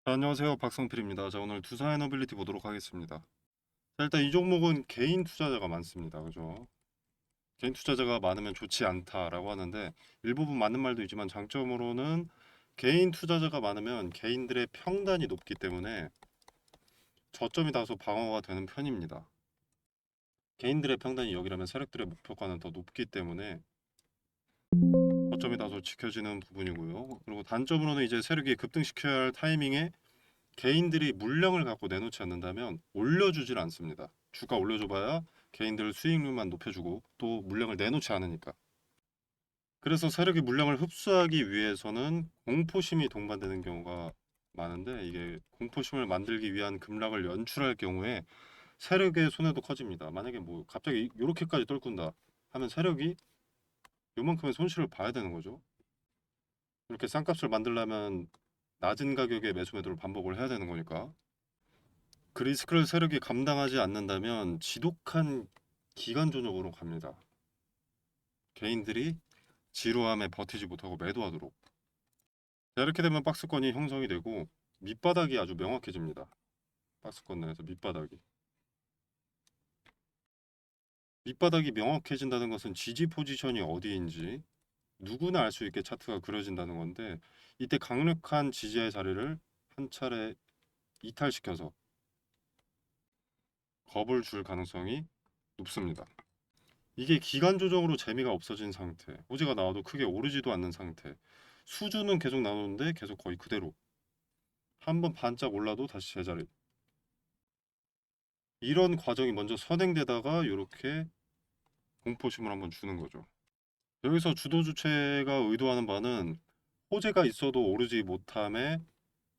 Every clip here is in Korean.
안녕하세요. 박성필입니다. 자, 오늘 두산 에너빌리티 보도록 하겠습니다. 자, 일단 이 종목은 개인 투자자가 많습니다. 그죠? 개인 투자자가 많으면 좋지 않다라고 하는데 일부분 맞는 말도 있지만 장점으로는 개인 투자자가 많으면 개인들의 평단이 높기 때문에 저점이 다소 방어가 되는 편입니다. 개인들의 평단이 여기라면 세력들의 목표가는 더 높기 때문에 저점이 다소 지켜지는 부분이고요. 그리고 단점으로는 이제 세력이 급등시켜야 할 타이밍에 개인들이 물량을 갖고 내놓지 않는다면 올려주질 않습니다. 주가 올려줘봐야 개인들 수익률만 높여주고 또 물량을 내놓지 않으니까. 그래서 세력이 물량을 흡수하기 위해서는 공포심이 동반되는 경우가 많은데 이게 공포심을 만들기 위한 급락을 연출할 경우에 세력의 손해도 커집니다. 만약에 뭐 갑자기 이렇게까지 떨군다 하면 세력이 요만큼의 손실을 봐야 되는 거죠. 이렇게 싼값을 만들려면 낮은 가격의 매수 매도를 반복을 해야 되는 거니까. 그 리스크를 세력이 감당하지 않는다면 지독한 기간 조정으로 갑니다. 개인들이 지루함에 버티지 못하고 매도하도록. 자, 이렇게 되면 박스권이 형성이 되고 밑바닥이 아주 명확해집니다. 박스권 내에서 밑바닥이. 밑바닥이 명확해진다는 것은 지지 포지션이 어디인지 누구나 알 수 있게 차트가 그려진다는 건데 이때 강력한 지지의 자리를 한 차례 이탈시켜서 겁을 줄 가능성이 높습니다. 이게 기간 조정으로 재미가 없어진 상태. 호재가 나와도 크게 오르지도 않는 상태. 수주는 계속 나오는데 계속 거의 그대로. 한번 반짝 올라도 다시 제자리. 이런 과정이 먼저 선행되다가 이렇게 공포심을 한번 주는 거죠. 여기서 주도 주체가 의도하는 바는 호재가 있어도 오르지 못함에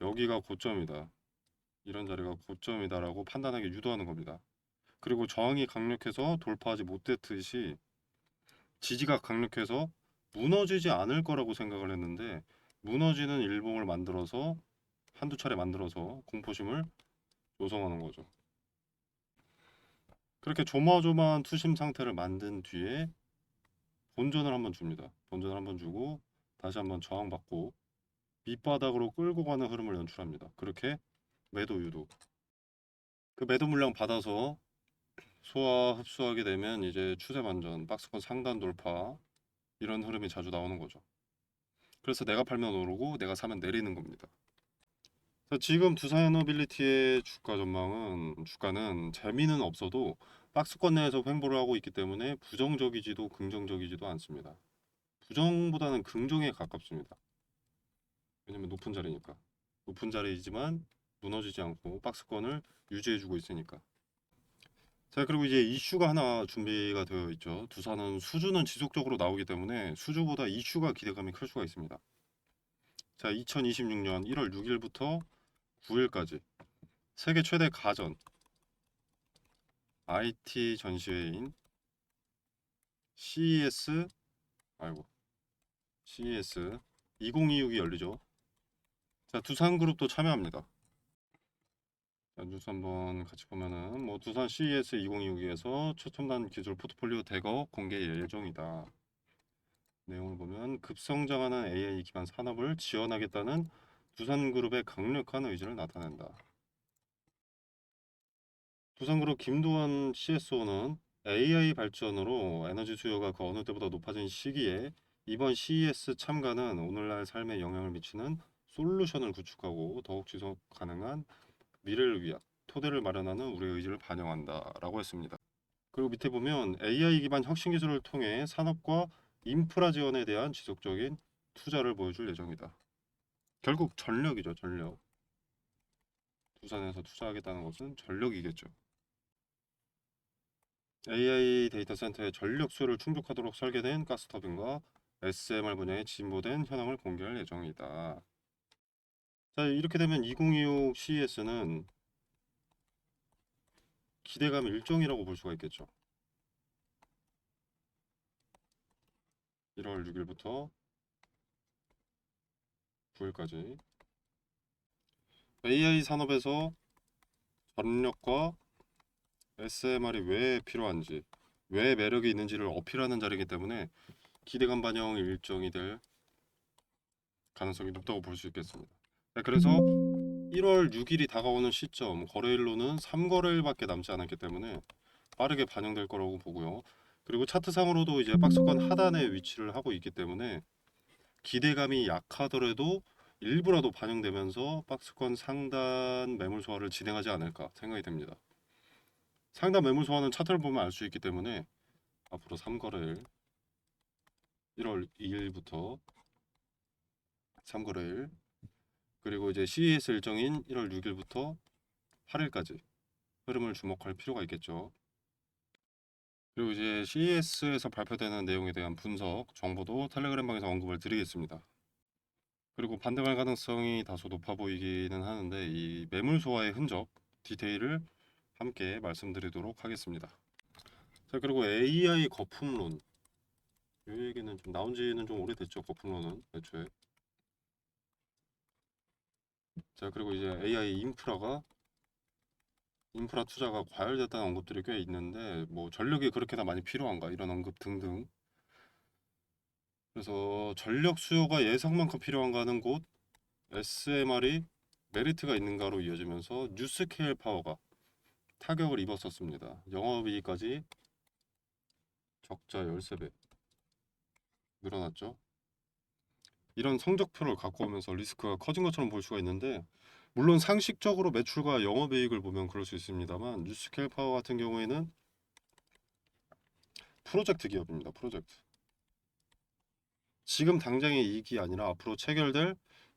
여기가 고점이다. 이런 자리가 고점이다라고 판단하게 유도하는 겁니다. 그리고 저항이 강력해서 돌파하지 못했듯이 지지가 강력해서 무너지지 않을 거라고 생각을 했는데 무너지는 일봉을 만들어서 한두 차례 만들어서 공포심을 조성하는 거죠. 그렇게 조마조마한 투심 상태를 만든 뒤에 본전을 한번 줍니다. 본전을 한번 주고 다시 한번 저항받고 밑바닥으로 끌고 가는 흐름을 연출합니다. 그렇게 매도 유도. 그 매도 물량 받아서 소화 흡수하게 되면 이제 추세 반전, 박스권 상단 돌파 이런 흐름이 자주 나오는 거죠. 그래서 내가 팔면 오르고 내가 사면 내리는 겁니다. 자, 지금 두산에너빌리티의 주가는 재미는 없어도 박스권 내에서 횡보를 하고 있기 때문에 부정적이지도 긍정적이지도 않습니다. 부정보다는 긍정에 가깝습니다. 왜냐면 높은 자리니까. 높은 자리이지만 무너지지 않고 박스권을 유지해주고 있으니까. 자, 그리고 이제 이슈가 하나 준비가 되어 있죠. 두산은 수주는 지속적으로 나오기 때문에 수주보다 이슈가 기대감이 클 수가 있습니다. 자, 2026년 1월 6일부터 9일까지 세계 최대 가전 IT 전시회인 CES 아이고 CES 2026이 열리죠. 자, 두산그룹도 참여합니다. 자, 뉴스 한번 같이 보면은 뭐 두산 CES 2026에서 최첨단 기술 포트폴리오 대거 공개 예정이다. 내용을 보면 급성장하는 AI 기반 산업을 지원하겠다는 두산그룹의 강력한 의지를 나타낸다. 두산그룹 김도환 CSO는 AI 발전으로 에너지 수요가 그 어느 때보다 높아진 시기에 이번 CES 참가는 오늘날 삶에 영향을 미치는 솔루션을 구축하고 더욱 지속 가능한 미래를 위한 토대를 마련하는 우리의 의지를 반영한다라고 했습니다. 그리고 밑에 보면 AI 기반 혁신 기술을 통해 산업과 인프라 지원에 대한 지속적인 투자를 보여줄 예정이다. 결국 전력이죠, 전력. 두산에서 투자하겠다는 것은 전력이겠죠. AI 데이터 센터의 전력 수요를 충족하도록 설계된 가스터빈과 SMR 분야의 진보된 현황을 공개할 예정이다. 자, 이렇게 되면 2026 CES는 기대감 일정이라고 볼 수가 있겠죠. 1월 6일부터 9일까지 AI 산업에서 전력과 SMR이 왜 필요한지, 왜 매력이 있는지를 어필하는 자리이기 때문에 기대감 반영 일정이 될 가능성이 높다고 볼 수 있겠습니다. 네, 그래서 1월 6일이 다가오는 시점, 거래일로는 3거래일밖에 남지 않았기 때문에 빠르게 반영될 거라고 보고요. 그리고 차트상으로도 이제 박스권 하단에 위치를 하고 있기 때문에 기대감이 약하더라도 일부라도 반영되면서 박스권 상단 매물 소화를 진행하지 않을까 생각이 됩니다. 상단 매물 소화는 차트를 보면 알 수 있기 때문에 앞으로 3거래일 1월 2일부터 3거래일 그리고 이제 CES 일정인 1월 6일부터 8일까지 흐름을 주목할 필요가 있겠죠. 그리고 이제 CES에서 발표되는 내용에 대한 분석, 정보도 텔레그램방에서 언급을 드리겠습니다. 그리고 반등할 가능성이 다소 높아 보이기는 하는데 이 매물 소화의 흔적, 디테일을 함께 말씀드리도록 하겠습니다. 자, 그리고 AI 거품론. 이 얘기는 좀 나온 지는 좀 오래됐죠. 거품론은 애초에. 자, 그리고 이제 AI 인프라 투자가 과열됐다는 언급들이 꽤 있는데 뭐 전력이 그렇게나 많이 필요한가 이런 언급 등등. 그래서 전력 수요가 예상만큼 필요한가 하는 곳 SMR이 메리트가 있는가로 이어지면서 뉴스케일 파워가 타격을 입었었습니다. 영업이익까지 적자 13배 늘어났죠. 이런 성적표를 갖고 오면서 리스크가 커진 것처럼 볼 수가 있는데 물론 상식적으로 매출과 영업이익을 보면 그럴 수 있습니다만 뉴스케일 파워 같은 경우에는 프로젝트 기업입니다. 프로젝트. 지금 당장의 이익이 아니라 앞으로 체결될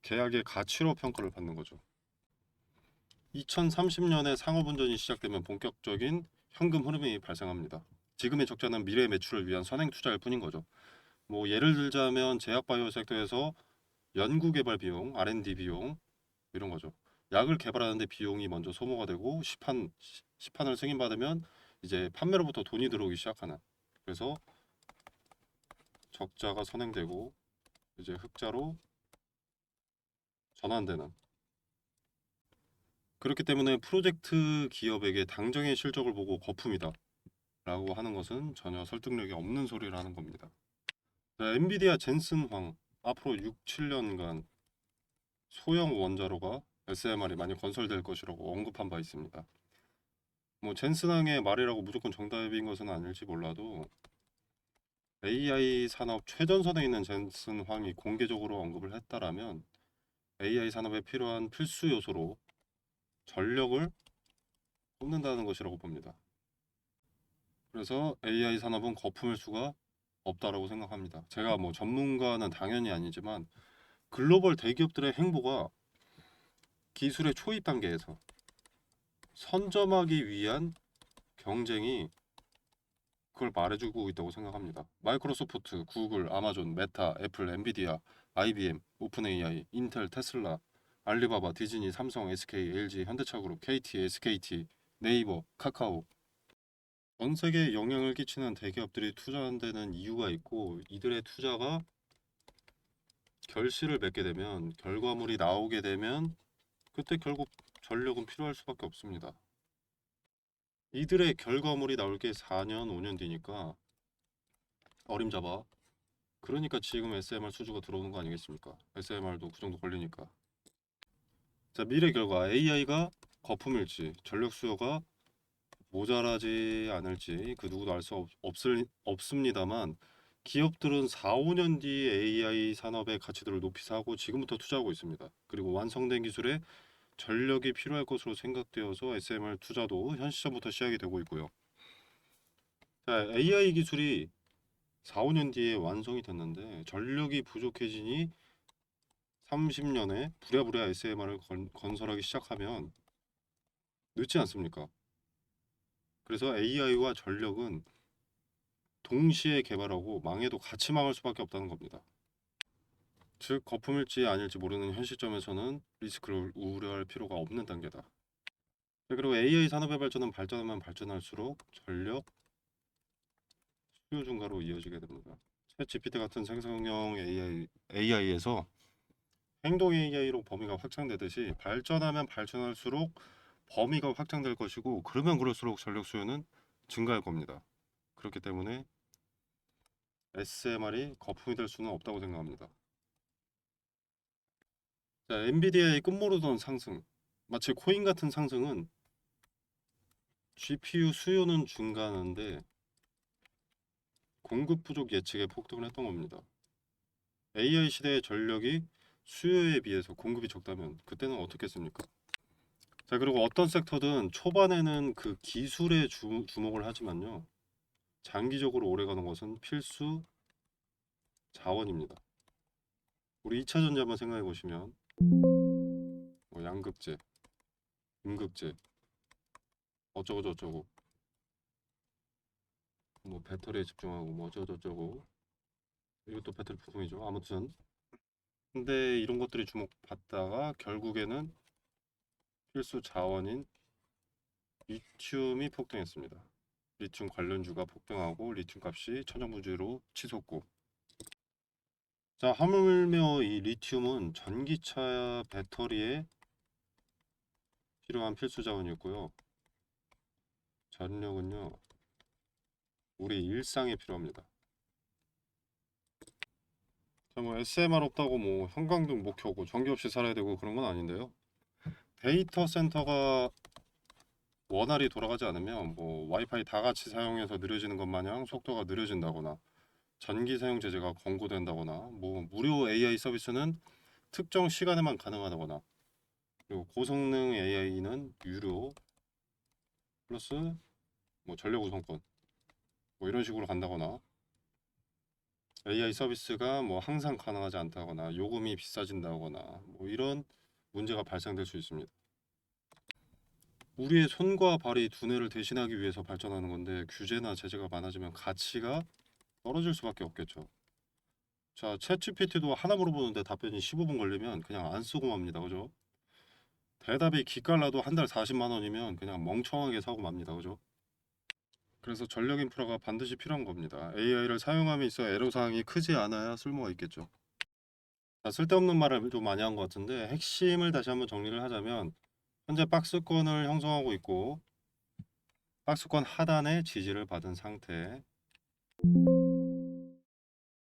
계약의 가치로 평가를 받는 거죠. 2030년에 상업운전이 시작되면 본격적인 현금 흐름이 발생합니다. 지금의 적자는 미래 매출을 위한 선행 투자일 뿐인 거죠. 뭐 예를 들자면 제약바이오 섹터에서 연구개발 비용, R&D 비용 이런 거죠. 약을 개발하는데 비용이 먼저 소모가 되고 시판을 승인받으면 이제 판매로부터 돈이 들어오기 시작하는. 그래서 적자가 선행되고 이제 흑자로 전환되는. 그렇기 때문에 프로젝트 기업에게 당장의 실적을 보고 거품이다 라고 하는 것은 전혀 설득력이 없는 소리라는 겁니다. 자, 엔비디아 젠슨 황 앞으로 6, 7년간 소형 원자로가 SMR이 많이 건설될 것이라고 언급한 바 있습니다. 뭐 젠슨 황의 말이라고 무조건 정답인 것은 아닐지 몰라도 AI 산업 최전선에 있는 젠슨 황이 공개적으로 언급을 했다라면 AI 산업에 필요한 필수 요소로 전력을 꼽는다는 것이라고 봅니다. 그래서 AI 산업은 거품일 수가 없다라고 생각합니다. 제가 뭐 전문가는 당연히 아니지만 글로벌 대기업들의 행보가 기술의 초입 단계에서 선점하기 위한 경쟁이 그걸 말해주고 있다고 생각합니다. 마이크로소프트, 구글, 아마존, 메타, 애플, 엔비디아, IBM, 오픈 AI, 인텔, 테슬라, 알리바바, 디즈니, 삼성, SK, LG, 현대차그룹, KT, SKT, 네이버, 카카오 전 세계에 영향을 끼치는 대기업들이 투자한다는 이유가 있고 이들의 투자가 결실을 맺게 되면 결과물이 나오게 되면 그때 결국 전력은 필요할 수밖에 없습니다. 이들의 결과물이 나올 게 4년, 5년 뒤니까 어림잡아. 그러니까 지금 SMR 수주가 들어오는 거 아니겠습니까? SMR도 그 정도 걸리니까. 자, 미래 결과 AI가 거품일지 전력 수요가 모자라지 않을지 그 누구도 알 수 없습니다만 기업들은 4, 5년 뒤 AI 산업의 가치들을 높이 사고 지금부터 투자하고 있습니다. 그리고 완성된 기술에 전력이 필요할 것으로 생각되어서 SMR 투자도 현 시점부터 시작이 되고 있고요. 자, AI 기술이 4, 5년 뒤에 완성이 됐는데 전력이 부족해지니 30년에 부랴부랴 SMR을 건설하기 시작하면 늦지 않습니까? 그래서 AI와 전력은 동시에 개발하고 망해도 같이 망할 수밖에 없다는 겁니다. 즉 거품일지 아닐지 모르는 현 시점에서는 리스크를 우려할 필요가 없는 단계다. 그리고 AI 산업의 발전은 발전하면 발전할수록 전력 수요 증가로 이어지게 됩니다. 챗 GPT 같은 생성형 AI에서 행동 AI로 범위가 확장되듯이 발전하면 발전할수록 범위가 확장될 것이고 그러면 그럴수록 전력 수요는 증가할 겁니다. 그렇기 때문에 SMR이 거품이 될 수는 없다고 생각합니다. 자, 엔비디아의 끝모르던 상승 마치 코인 같은 상승은 GPU 수요는 증가하는데 공급 부족 예측에 폭등을 했던 겁니다. AI 시대의 전력이 수요에 비해서 공급이 적다면 그때는 어떻겠습니까? 자, 그리고 어떤 섹터든 초반에는 그 기술에 주목을 하지만요. 장기적으로 오래가는 것은 필수 자원입니다. 우리 2차 전지 한번 생각해 보시면 뭐 양극재, 음극재, 어쩌고 저쩌고, 뭐 배터리에 집중하고 뭐 어쩌고 저쩌고, 이것도 배터리 부품이죠. 아무튼 근데 이런 것들이 주목받다가 결국에는 필수 자원인 리튬이 폭등했습니다. 리튬 관련주가 폭등하고 리튬 값이 천정부지로 치솟고, 자, 하물며 이 리튬은 전기차 배터리에 필요한 필수 자원이었고요. 전력은요, 우리 일상에 필요합니다. 자, 뭐 SMR 없다고 뭐 형광등 못 켜고 전기 없이 살아야 되고 그런 건 아닌데요. 데이터 센터가 원활히 돌아가지 않으면 뭐 와이파이 다 같이 사용해서 느려지는 것 마냥 속도가 느려진다거나 전기 사용 제재가 권고된다거나 뭐 무료 AI 서비스는 특정 시간에만 가능하다거나 그리고 고성능 AI는 유료 플러스 뭐 전력 우선권 뭐 이런 식으로 간다거나 AI 서비스가 뭐 항상 가능하지 않다거나 요금이 비싸진다거나 뭐 이런 문제가 발생될 수 있습니다. 우리의 손과 발이 두뇌를 대신하기 위해서 발전하는 건데 규제나 제재가 많아지면 가치가 떨어질 수밖에 없겠죠. 자, 챗GPT도 하나 물어보는데 답변이 15분 걸리면 그냥 안 쓰고 맙니다. 그죠? 대답이 기깔나도 한 달 40만 원이면 그냥 멍청하게 사고 맙니다. 그죠? 그래서 전력 인프라가 반드시 필요한 겁니다. AI를 사용함에 있어 애로사항이 크지 않아야 쓸모가 있겠죠. 자, 쓸데없는 말을 좀 많이 한 것 같은데 핵심을 다시 한번 정리를 하자면 현재 박스권을 형성하고 있고 박스권 하단에 지지를 받은 상태,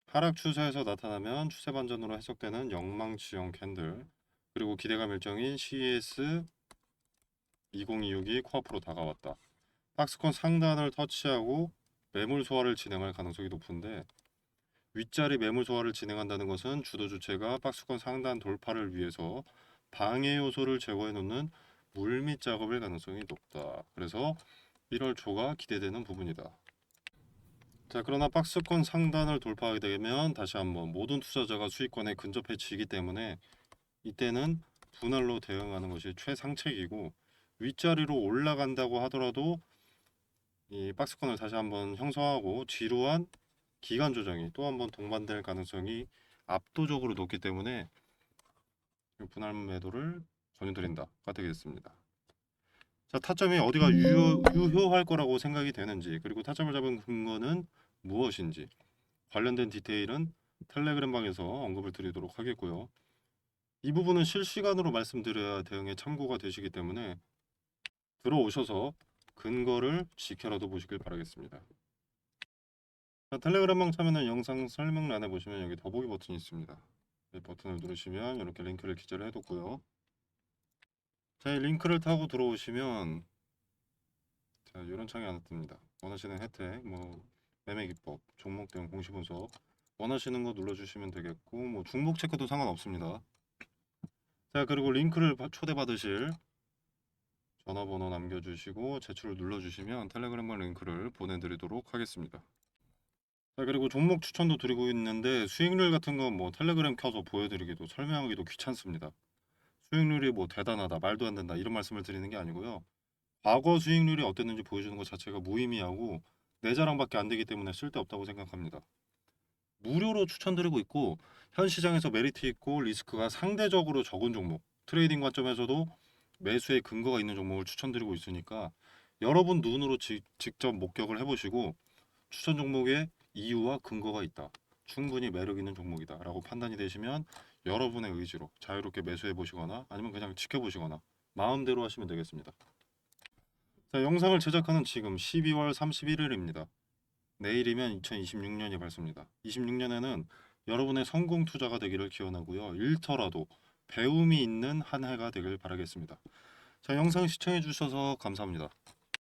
하락 추세에서 나타나면 추세 반전으로 해석되는 영망치형 캔들, 그리고 기대감 일정인 CES 2026이 코앞으로 다가왔다. 박스권 상단을 터치하고 매물 소화를 진행할 가능성이 높은데 윗자리 매물 소화를 진행한다는 것은 주도 주체가 박스권 상단 돌파를 위해서 방해 요소를 제거해 놓는 물밑 작업일 가능성이 높다. 그래서 1월 초가 기대되는 부분이다. 자, 그러나 박스권 상단을 돌파하게 되면 다시 한번 모든 투자자가 수익권에 근접해지기 때문에 이때는 분할로 대응하는 것이 최상책이고 윗자리로 올라간다고 하더라도 이 박스권을 다시 한번 형성하고 지루한 기간 조정이 또 한번 동반될 가능성이 압도적으로 높기 때문에 분할 매도를 권유드린다가 되겠습니다. 자, 타점이 어디가 유효할 거라고 생각이 되는지 그리고 타점을 잡은 근거는 무엇인지 관련된 디테일은 텔레그램 방에서 언급을 드리도록 하겠고요. 이 부분은 실시간으로 말씀드려야 대응에 참고가 되시기 때문에 들어오셔서 근거를 지켜라도 보시길 바라겠습니다. 자, 텔레그램방 참여는 영상 설명란에 보시면 여기 더보기 버튼이 있습니다. 이 버튼을 누르시면 이렇게 링크를 기재를 해뒀고요. 자, 이 링크를 타고 들어오시면 자, 이런 창이 하나 뜹니다. 원하시는 혜택, 뭐 매매 기법, 종목 등 공시 분석 원하시는 거 눌러주시면 되겠고 뭐 중복 체크도 상관없습니다. 자, 그리고 링크를 초대받으실 전화번호 남겨주시고 제출을 눌러주시면 텔레그램방 링크를 보내드리도록 하겠습니다. 자, 그리고 종목 추천도 드리고 있는데 수익률 같은 건 뭐 텔레그램 켜서 보여드리기도 설명하기도 귀찮습니다. 수익률이 뭐 대단하다, 말도 안 된다 이런 말씀을 드리는 게 아니고요. 과거 수익률이 어땠는지 보여주는 것 자체가 무의미하고 내 자랑밖에 안 되기 때문에 쓸데없다고 생각합니다. 무료로 추천드리고 있고 현 시장에서 메리트 있고 리스크가 상대적으로 적은 종목, 트레이딩 관점에서도 매수의 근거가 있는 종목을 추천드리고 있으니까 여러분 눈으로 직접 목격을 해보시고 추천 종목에 이유와 근거가 있다. 충분히 매력 있는 종목이다. 라고 판단이 되시면 여러분의 의지로 자유롭게 매수해 보시거나 아니면 그냥 지켜보시거나 마음대로 하시면 되겠습니다. 자, 영상을 제작하는 지금 12월 31일입니다. 내일이면 2026년이 밝습니다. 26년에는 여러분의 성공 투자가 되기를 기원하고요. 일터라도 배움이 있는 한 해가 되길 바라겠습니다. 자, 영상 시청해 주셔서 감사합니다.